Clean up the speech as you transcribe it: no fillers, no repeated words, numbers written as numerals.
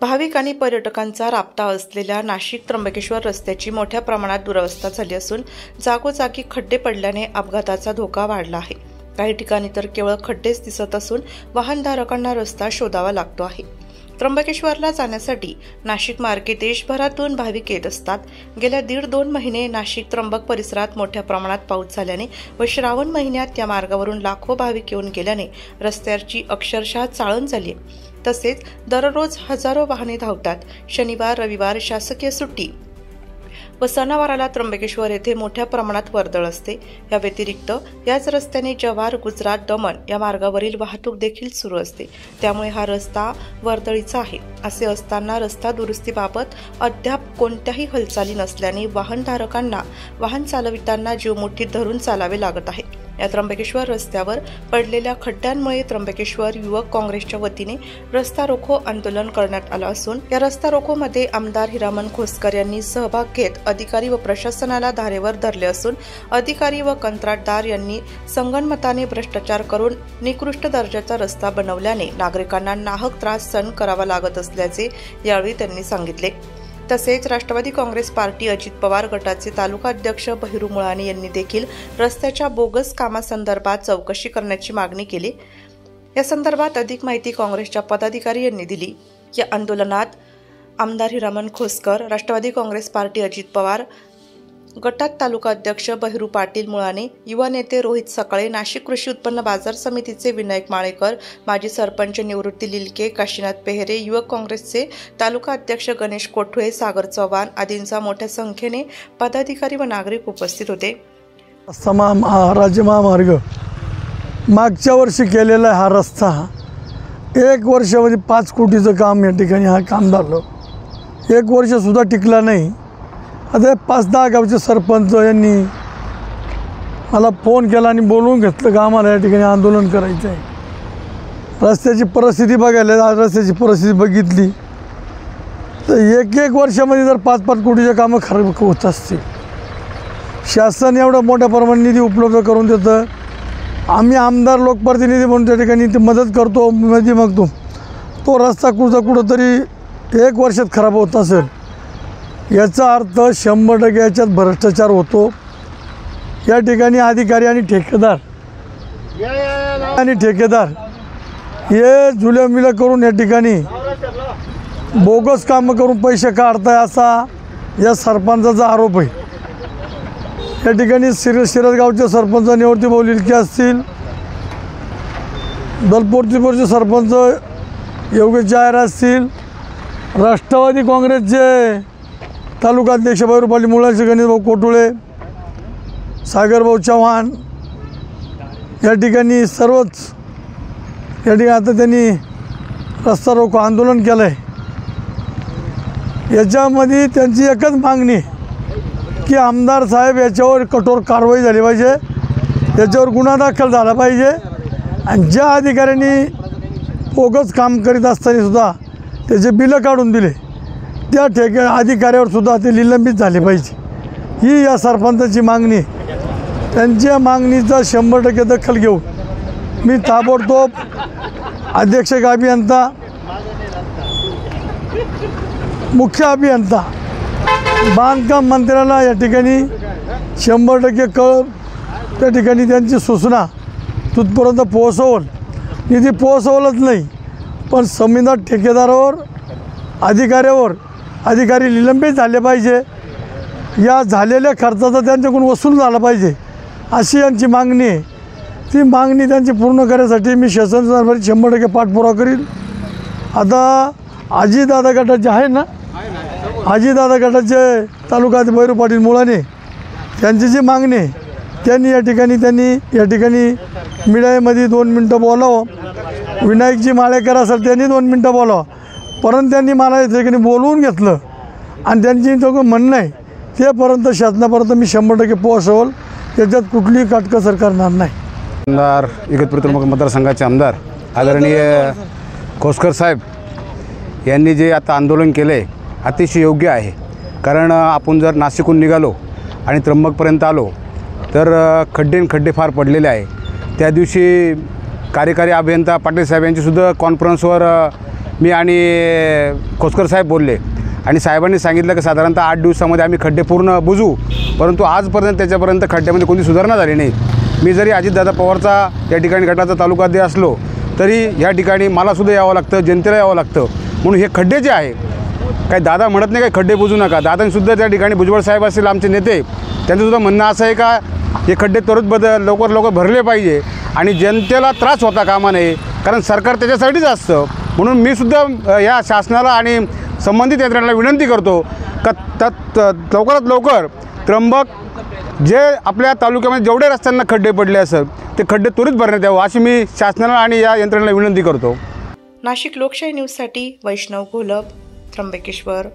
भाविक आणि पर्यटकांचा राबता असलेल्या नाशिक त्र्यंबकेश्वर रस्त्याची मोठ्या प्रमाणात दुरवस्था झाली असून जागोजागी खड्डे पडल्याने अपघाताचा धोका वाढला आहे। काही ठिकाणी तर केवळ खड्डेच दिसत असून वाहनधारकांना रस्ता शोधावा लागतो आहे। त्र्यंबकेश्वरला जाण्यासाठी नाशिक मार्गे देशभरातून भाविक येत असतात। गेल्या 1.5-2 महिने नाशिक त्र्यंबक परिसरात मोठ्या प्रमाणात पाऊस झाल्याने व श्रावण महिन्यात या मार्गावरून लाखो भाविक येऊन गेल्याने रस्त्याची अक्षरशः चाळण झाली आहे। तसेच दररोज हजारो वाहने धावतात। शनिवार रविवार शासकीय सुट्टी व सणावाराला त्र्यंबकेश्वर येथे मोठ्या प्रमाणात वर्दळ असते। या व्यतिरिक्त याच रस्त्याने जव्हार गुजरात दमण या मार्गावरील वाहतूक देखील सुरू असते। त्यामुळे हा रस्ता वर्दळीचा आहे। असे असताना रस्ता दुरुस्तीबाबत अद्याप कोणत्याही हालचाली नसल्याने वाहनधारकांना वाहन चालविताना जीव मुठीत धरून चालावे लागत आहे। या त्र्यंबकेश्वर रस्त्यावर पडलेल्या खड्ड्यांमुळे त्र्यंबकेश्वर युवक काँग्रेसच्या वतीने रस्ता रोको आंदोलन करण्यात आलं असून या रस्ता रोकोमध्ये आमदार हिरामण खोसकर यांनी सहभाग घेत अधिकारी व प्रशासनाला धारेवर धरले असून अधिकारी व कंत्राटदार यांनी संगनमताने भ्रष्टाचार करून निकृष्ट दर्जाचा रस्ता बनवल्याने नागरिकांना नाहक त्रास सहन करावा लागत असल्याचे यावेळी त्यांनी सांगितले। तसेच राष्ट्रवादी काँग्रेस पार्टी अजित पवार गटाचे तालुका अध्यक्ष बहिरू मुळाणे यांनी देखील रस्त्याच्या बोगस कामासंदर्भात चौकशी करण्याची मागणी केली। या संदर्भात अधिक माहिती काँग्रेसच्या पदाधिकारी यांनी दिली। या आंदोलनात आमदार हिरामण खोसकर, राष्ट्रवादी काँग्रेस पार्टी अजित पवार गटात तालुका अध्यक्ष बहिरू पाटील मुळाणे, युवा नेते रोहित सकाळे, नाशिक कृषी उत्पन्न बाजार समितीचे विनायक माळेकर, माजी सरपंच निवृत्ती लिलके, काशीनाथ पेहरे, युवक काँग्रेसचे तालुका अध्यक्ष गणेश कोठुळे, सागर चव्हाण आदींचा मोठ्या संख्येने पदाधिकारी व नागरिक उपस्थित होते। राज्य महामार्ग मागच्या वर्षी केलेला हा रस्ता 1 वर्षामध्ये 5 कोटीचं काम या ठिकाणी हा काम झालं। 1 वर्ष सुद्धा टिकला नाही। आता 5-10 गावचे सरपंच यांनी मला फोन केला आणि बोलवून घेतलं की आम्हाला या ठिकाणी आंदोलन करायचं आहे। रस्त्याची परिस्थिती बघायला रस्त्याची परिस्थिती बघितली तर 1-1 वर्षामध्ये जर 5-5 कोटीचे कामं खराब होत असतील। शासन एवढं मोठ्या प्रमाणात निधी उपलब्ध करून देतं। आम्ही आमदार लोकप्रतिनिधी म्हणून त्या ठिकाणी ते मदत करतो, निधी मागतो। तो रस्ता कुठंतरी 1 वर्षात खराब होत असेल याचा अर्थ 100% याच्यात भ्रष्टाचार होतो। या ठिकाणी अधिकारी आणि ठेकेदार हे जुल्यामिल्या करून या ठिकाणी बोगस कामं करून पैसे काढताय असा या सरपंचाचा आरोप आहे। या ठिकाणी शिरसगावचे सरपंच निवृत्ती लिलके असतील, दलपोर्तीपूरचे सरपंच योगेश जायर असतील, राष्ट्रवादी काँग्रेसचे तालुका अध्यक्ष बहिरू पाटील मुळाणे, गणेशभाऊ कोठुळे, सागरभाऊ चव्हाण या ठिकाणी सर्वच या ठिकाणी आता त्यांनी रस्ता रोको आंदोलन केलं आहे। याच्यामध्ये त्यांची एकच मागणी की आमदार साहेब याच्यावर कठोर कारवाई झाली पाहिजे, याच्यावर गुन्हा दाखल झाला पाहिजे आणि ज्या अधिकाऱ्यांनी बोगस काम करीत असताना सुद्धा त्याचे बिलं काढून दिले त्या अधिकाऱ्यावर सुद्धा ते निलंबित झाले पाहिजे। ही या सरपंचाची मागणी। त्यांच्या मागणीचा 100% दखल घेऊन मी ताबडतोब अधीक्षक अभियंता, मुख्य अभियंता, बांधकाम मंत्र्याला या ठिकाणी 100% त्या ठिकाणी त्यांची सूचना तिथपर्यंत पोहोचवल। निधी पोहोचवलंच नाही पण संबंधित ठेकेदारावर अधिकारी निलंबित झाले पाहिजे। या झालेल्या खर्चाचा त्यांच्याकडून वसूल झाला पाहिजे अशी यांची मागणी आहे। ती मागणी त्यांची पूर्ण करण्यासाठी मी शासनावर 100% पाठपुरावा करीन। आता अजितदादा गटाचे आहे ना, अजितदादा गटाचे तालुका बहिरू पाटील मुळाणे त्यांची जी मागणी आहे त्यांनी या ठिकाणी मीडियामध्ये 2 मिनटं बोलावं। विनायकजी माळेकर असेल त्यांनी 2 मिनटं बोलावं, परंतु त्यांनी मला या ठिकाणी बोलवून घेतलं आणि त्यांची जो म्हणणं आहे तेपर्यंत शासनापर्यंत मी 100% पोहोचवल। याच्यात कुठलीही काटकसर करणार नाही। आमदार इगतपुरी त्र्यंबक मतदारसंघाचे आमदार आदरणीय खोसकर साहेब यांनी जे आता आंदोलन केलं आहे अतिशय योग्य आहे। कारण आपण जर नाशिकहून निघालो आणि त्र्यंबकपर्यंत आलो तर खड्डे फार पडलेले आहे। त्या दिवशी कार्यकारी अभियंता पाटील साहेब यांचीसुद्धा कॉन्फरन्सवर मी आणि खोसकर साहेब बोलले आणि साहेबांनी सांगितलं की साधारणतः 8 दिवसामध्ये आम्ही खड्डे पूर्ण बुजू, परंतु आजपर्यंत त्याच्यापर्यंत खड्ड्यामध्ये कोणती सुधारणा झाली नाही। मी जरी अजितदादा पवारचा या ठिकाणी गटाचा तालुकाध्यक्ष असलो तरी या ठिकाणी मलासुद्धा यावं लागतं, जनतेला यावं लागतं। म्हणून हे खड्डे जे आहे, काही दादा म्हणत नाही काही खड्डे बुजू नका, दादांनीसुद्धा त्या ठिकाणी भुजबळ साहेब असतील आमचे नेते, त्यांचंसुद्धा म्हणणं असं आहे का हे खड्डे त्वरित लवकर भरले पाहिजे आणि जनतेला त्रास होता कामा नये, कारण सरकार त्याच्यासाठीच असतं। म्हणून मी सुद्धा या शासनाला आणि संबंधित यंत्रणाला विनंती करतो का लवकरात लवकर त्र्यंबक जे आपल्या तालुक्यामध्ये जेवढे रस्त्यांना खड्डे पडले असेल ते खड्डे त्वरित भरण्यात यावं अशी मी शासनाला आणि या यंत्रणेला विनंती करतो। नाशिक लोकशाही न्यूजसाठी वैष्णव घोलप, त्र्यंबकेश्वर।